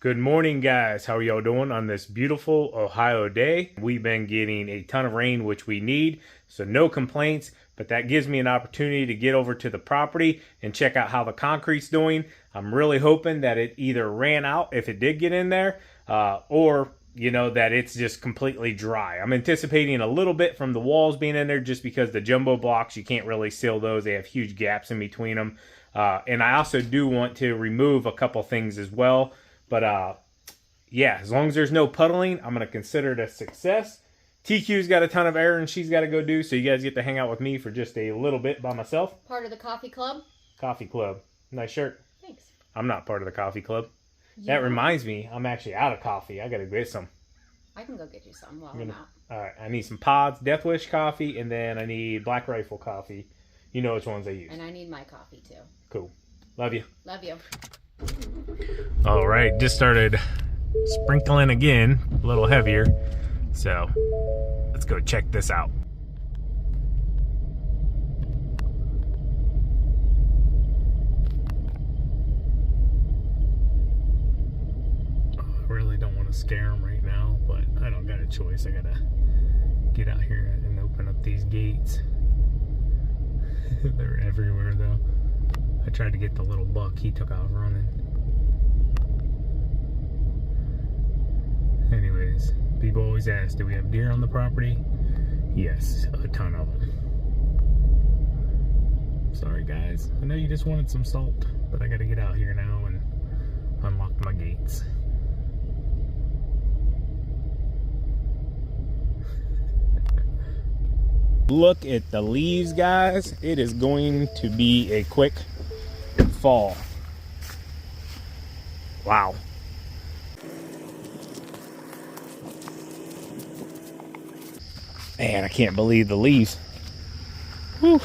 Good morning, guys. How are y'all doing on this beautiful Ohio day? We've been getting a ton of rain, which we need, so no complaints, but that gives me an opportunity to get over to the property and check out how the concrete's doing. I'm really hoping that it either ran out if it did get in there, or that it's just completely dry. I'm anticipating a little bit from the walls being in there just because the jumbo blocks, you can't really seal those. They have huge gaps in between them. And I also do want to remove a couple things as well. But yeah, as long as there's no puddling, I'm going to consider it a success. TQ's got a ton of errands she's got to go do, so you guys get to hang out with me for just a little bit by myself. Part of the coffee club? Coffee club. Nice shirt. Thanks. I'm not part of the coffee club. Yeah. That reminds me, I'm actually out of coffee. I got to get some. I can go get you some while I'm out. All right, I need some Pods, Death Wish coffee, and then I need Black Rifle coffee. You know which ones I use. And I need my coffee too. Cool. Love you. Love you. All right, just started sprinkling again, a little heavier. So let's go check this out. I really don't want to scare them right now, but I don't got a choice. I gotta get out here and open up these gates. They're everywhere though. I tried to get the little buck, he took off running. Anyways, people always ask, do we have deer on the property? Yes, a ton of them. Sorry guys, I know you just wanted some salt, but I gotta get out here now and unlock my gates. Look at the leaves, guys. It is going to be a quick fall. Wow. Man, I can't believe the leaves. Whew.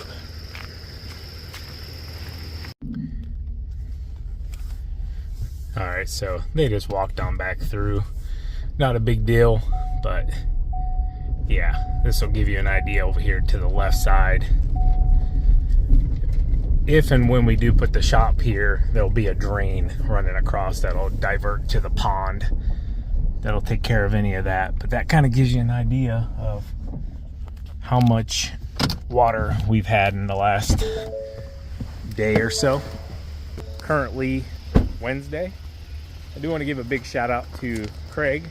All right, so they just walked on back through. Not a big deal, but yeah, this will give you an idea over here to the left side. If and when we do put the shop here, there'll be a drain running across that'll divert to the pond. That'll take care of any of that. But that kind of gives you an idea of how much water we've had in the last day or so. Currently Wednesday. I do want to give a big shout out to Craig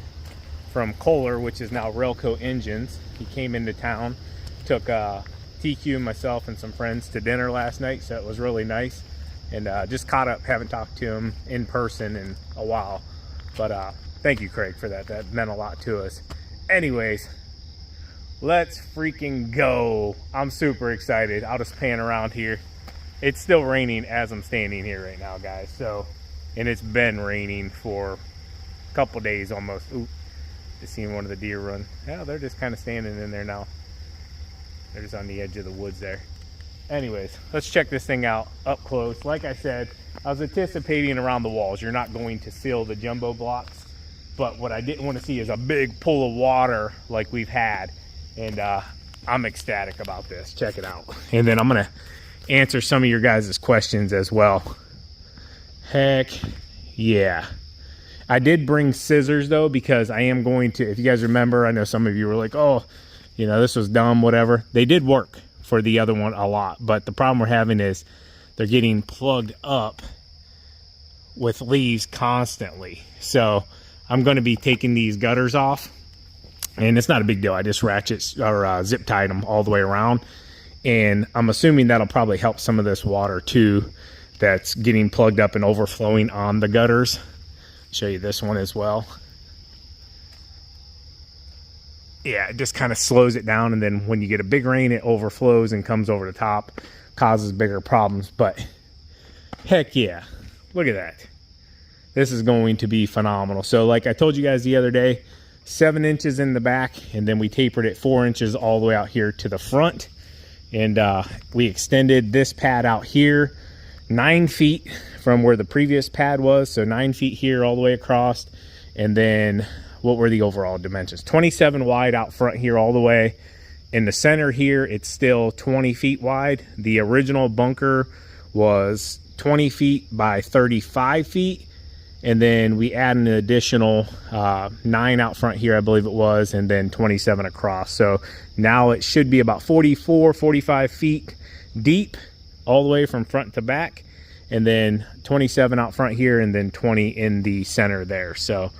from Kohler, which is now Railco Engines. He came into town, took TQ, myself, and some friends to dinner last night, so it was really nice. And just caught up, haven't talked to him in person in a while. But thank you, Craig, for that. That meant a lot to us. Anyways, let's freaking go. I'm super excited. I'll just pan around here. It's still raining as I'm standing here right now, guys. So, and it's been raining for a couple days almost. Ooh, just seen one of the deer run. Yeah, they're just kind of standing in there now. They're just on the edge of the woods there. Anyways, let's check this thing out up close. Like I said, I was anticipating around the walls. You're not going to seal the jumbo blocks, but what I didn't want to see is a big pool of water like we've had. And I'm ecstatic about this. Check it out. And then I'm gonna answer some of your guys' questions as well. Heck yeah. I did bring scissors though, because I am going to, if you guys remember, I know some of you were like, oh, this was dumb, whatever. They did work for the other one a lot, but the problem we're having is they're getting plugged up with leaves constantly. So I'm going to be taking these gutters off, and it's not a big deal. I just ratchet or zip tied them all the way around, and I'm assuming that'll probably help some of this water too that's getting plugged up and overflowing on the gutters. Show you this one as well. Yeah, it just kind of slows it down, and then when you get a big rain, it overflows and comes over the top, causes bigger problems. But heck yeah, look at that. This is going to be phenomenal. So like I told you guys the other day, 7 inches in the back, and then we tapered it 4 inches all the way out here to the front. And we extended this pad out here 9 feet from where the previous pad was. So 9 feet here all the way across. And then what were the overall dimensions? 27 wide out front here all the way. In the center here, it's still 20 feet wide. The original bunker was 20 feet by 35 feet. and then we add an additional 9 out front here, I believe it was, and then 27 across. So now it should be about 44, 45 feet deep all the way from front to back, and then 27 out front here, and then 20 in the center there. So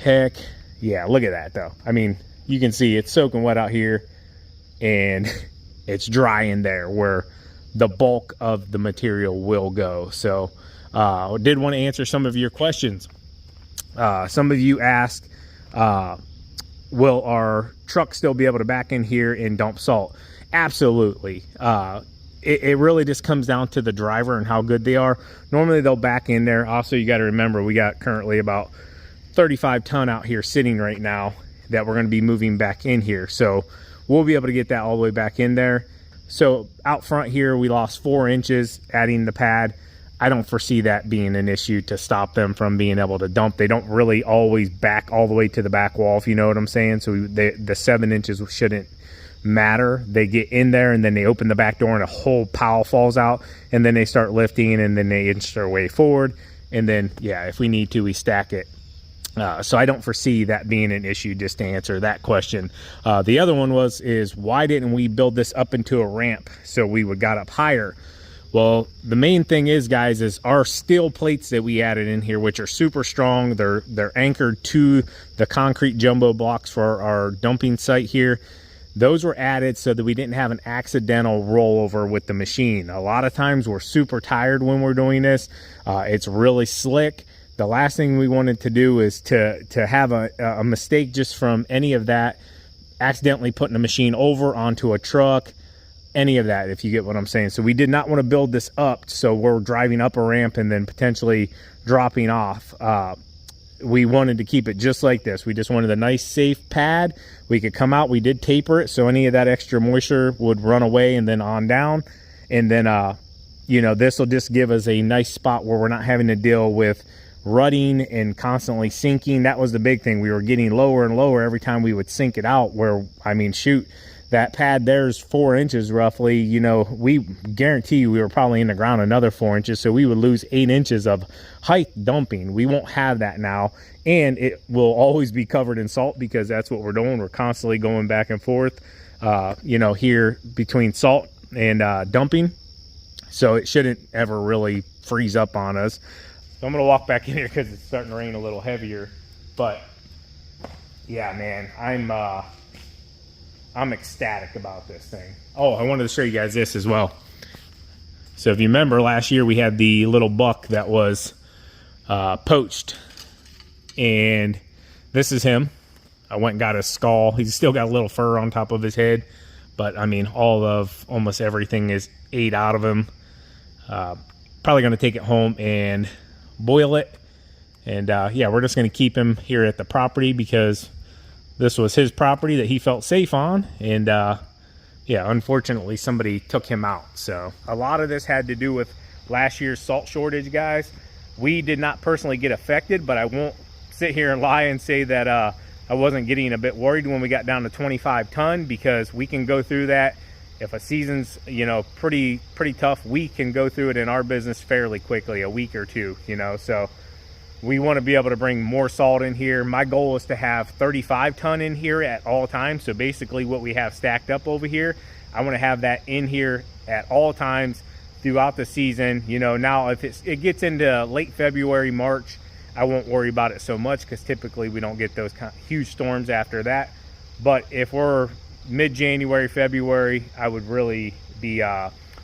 heck yeah, look at that though. I mean, you can see it's soaking wet out here and it's dry in there where the bulk of the material will go. So I did want to answer some of your questions. Some of you asked, will our truck still be able to back in here and dump salt? Absolutely. It really just comes down to the driver and how good they are. Normally they'll back in there. Also, you got to remember, we got currently about 35 ton out here sitting right now that we're going to be moving back in here. So we'll be able to get that all the way back in there. So out front here, we lost 4 inches adding the pad. I don't foresee that being an issue to stop them from being able to dump. They don't really always back all the way to the back wall, if you know what I'm saying. So the 7 inches shouldn't matter. They get in there and then they open the back door and a whole pile falls out, and then they start lifting and then they inch their way forward, and then yeah, if we need to, we stack it. So I don't foresee that being an issue, just to answer that question. The other one is why didn't we build this up into a ramp so we would got up higher? Well, the main thing is, guys, is our steel plates that we added in here, which are super strong. They're anchored to the concrete jumbo blocks for our dumping site here. Those were added so that we didn't have an accidental rollover with the machine. A lot of times we're super tired when we're doing this. It's really slick. The last thing we wanted to do is to have a mistake just from any of that, accidentally putting the machine over onto a truck, any of that, if you get what I'm saying. So we did not want to build this up so we're driving up a ramp and then potentially dropping off. We wanted to keep it just like this. We just wanted a nice safe pad. We could come out, we did taper it so any of that extra moisture would run away and then on down. And then you know, this will just give us a nice spot where we're not having to deal with rutting and constantly sinking. That was the big thing. We were getting lower and lower every time we would sink it out, where, I mean, shoot, that pad there's 4 inches roughly. You know, we guarantee you we were probably in the ground another 4 inches, so we would lose 8 inches of height dumping. We won't have that now, and it will always be covered in salt because that's what we're doing. We're constantly going back and forth, you know, here between salt and dumping, so it shouldn't ever really freeze up on us. So I'm gonna walk back in here because it's starting to rain a little heavier. But yeah, man, I'm ecstatic about this thing. Oh, I wanted to show you guys this as well. So if you remember last year, we had the little buck that was poached, and this is him. I went and got his skull. He's still got a little fur on top of his head, but I mean, almost everything is ate out of him. Probably gonna take it home and boil it, and yeah, we're just going to keep him here at the property because this was his property that he felt safe on, and yeah, unfortunately somebody took him out. So a lot of this had to do with last year's salt shortage, guys. We did not personally get affected, but I won't sit here and lie and say that I wasn't getting a bit worried when we got down to 25 ton, because we can go through that. If a season's, you know, pretty tough, we can go through it in our business fairly quickly, a week or two, you know. So we want to be able to bring more salt in here. My goal is to have 35 ton in here at all times. So basically what we have stacked up over here, I want to have that in here at all times throughout the season. You know, now if it gets into late February, March, I won't worry about it so much because typically we don't get those huge storms after that. But if we're mid-January, February, I would really be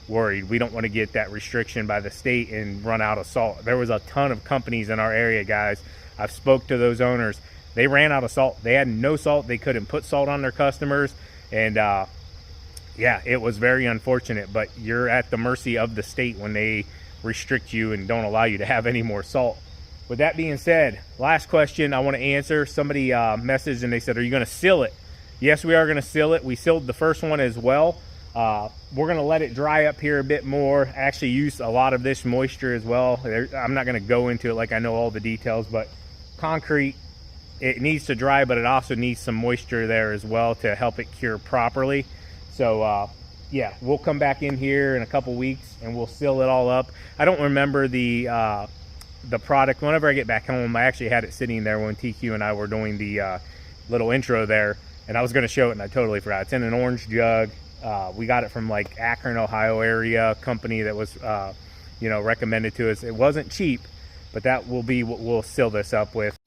worried. We don't want to get that restriction by the state and run out of salt. There was a ton of companies in our area, guys. I've spoke to those owners. They ran out of salt. They had no salt. They couldn't put salt on their customers, and yeah, it was very unfortunate. But you're at the mercy of the state when they restrict you and don't allow you to have any more salt. With that being said, last question I want to answer. Somebody messaged and they said, are you going to seal it? Yes, we are going to seal it. We sealed the first one as well. We're going to let it dry up here a bit more. Actually use a lot of this moisture as well. I'm not going to go into it like I know all the details, but concrete, it needs to dry, but it also needs some moisture there as well to help it cure properly. So yeah, we'll come back in here in a couple weeks and we'll seal it all up. I don't remember the the product whenever I get back home. I actually had it sitting there when TQ and I were doing the little intro there, and I was going to show it and I totally forgot. It's in an orange jug. We got it from like Akron, Ohio area company that was you know, recommended to us. It wasn't cheap, but that will be what we'll seal this up with.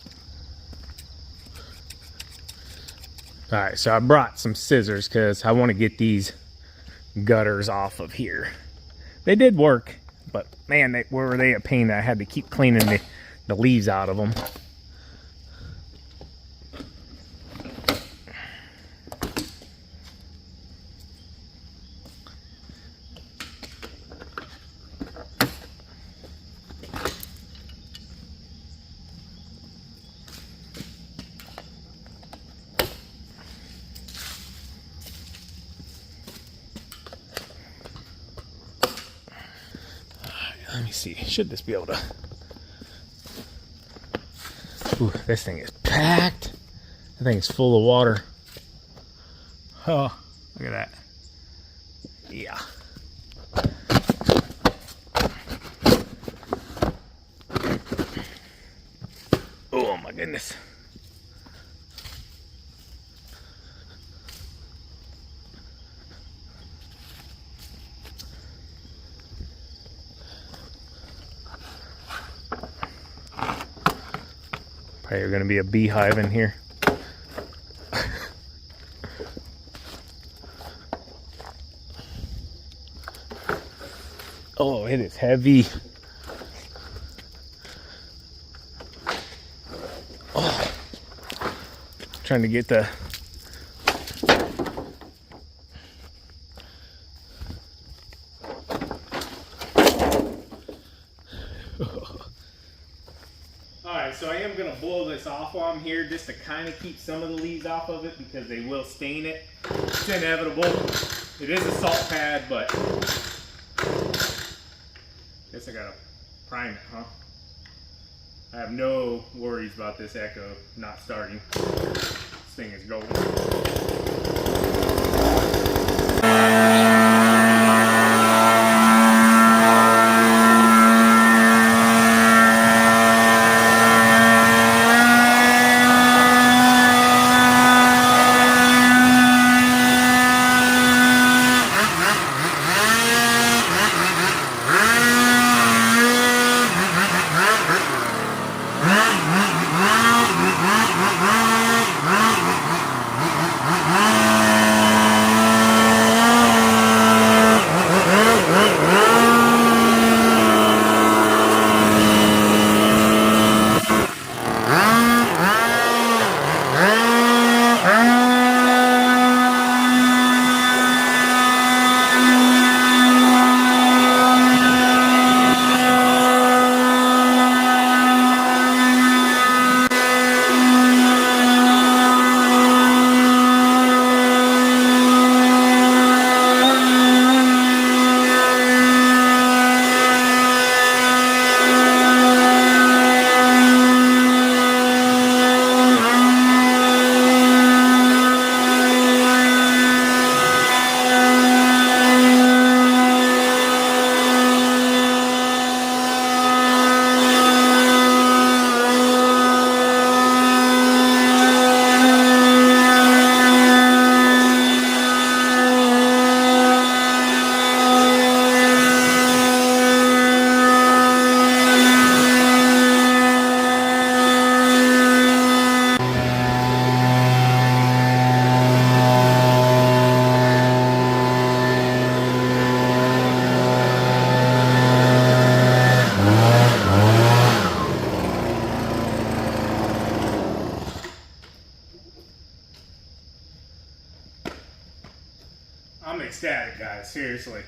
All right, so I brought some scissors because I want to get these gutters off of here. They did work, but man, were they a pain. I had to keep cleaning the leaves out of them. Let me see. Should this be able to? Ooh, this thing is packed. That thing is full of water. Oh, look at that. Yeah. Oh my goodness. Probably going to be a beehive in here. Oh, it is heavy. Oh, trying to get the Alright, so I am going to blow this off while I'm here just to kind of keep some of the leaves off of it because they will stain it. It's inevitable. It is a salt pad, but guess I got to prime it, huh? I have no worries about this Echo not starting. This thing is golden. I'm ecstatic, guys, seriously.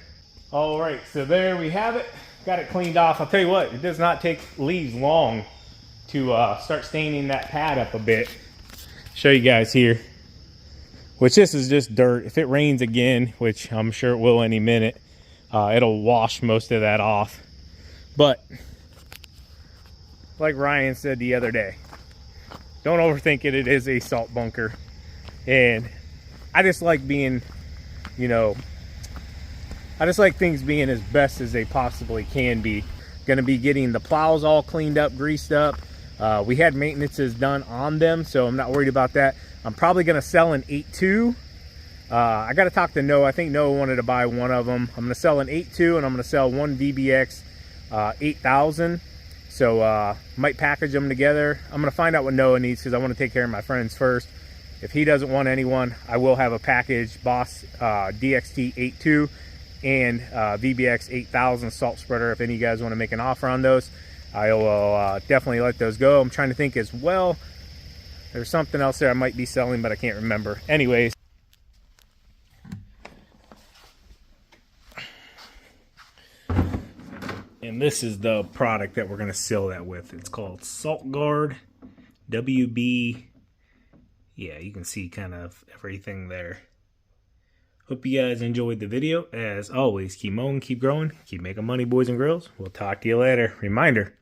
All right, so there we have it. Got it cleaned off. I'll tell you what, it does not take leaves long to start staining that pad up a bit. Show you guys here. Which this is just dirt. If it rains again, which I'm sure it will any minute, it'll wash most of that off. But like Ryan said the other day, don't overthink it. It is a salt bunker. And I just like being, you know, I just like things being as best as they possibly can be. Going to be getting the plows all cleaned up, greased up. We had maintenances done on them, so I'm not worried about that. I'm probably going to sell an 8.2. I got to talk to Noah. I think Noah wanted to buy one of them. I'm going to sell an 8.2, and I'm going to sell one VBX 8000. So might package them together. I'm going to find out what Noah needs because I want to take care of my friends first. If he doesn't want anyone, I will have a package, Boss DXT 8.2 and VBX 8000 salt spreader. If any of you guys want to make an offer on those, I will definitely let those go. I'm trying to think as well. There's something else there I might be selling, but I can't remember. Anyways. And this is the product that we're going to seal that with. It's called Salt Guard WB. Yeah, you can see kind of everything there. Hope you guys enjoyed the video. As always, keep mowing, keep growing, keep making money, boys and girls. We'll talk to you later. Reminder,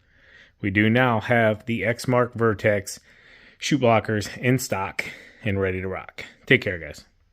we do now have the X Mark Vertex shoe blockers in stock and ready to rock. Take care, guys.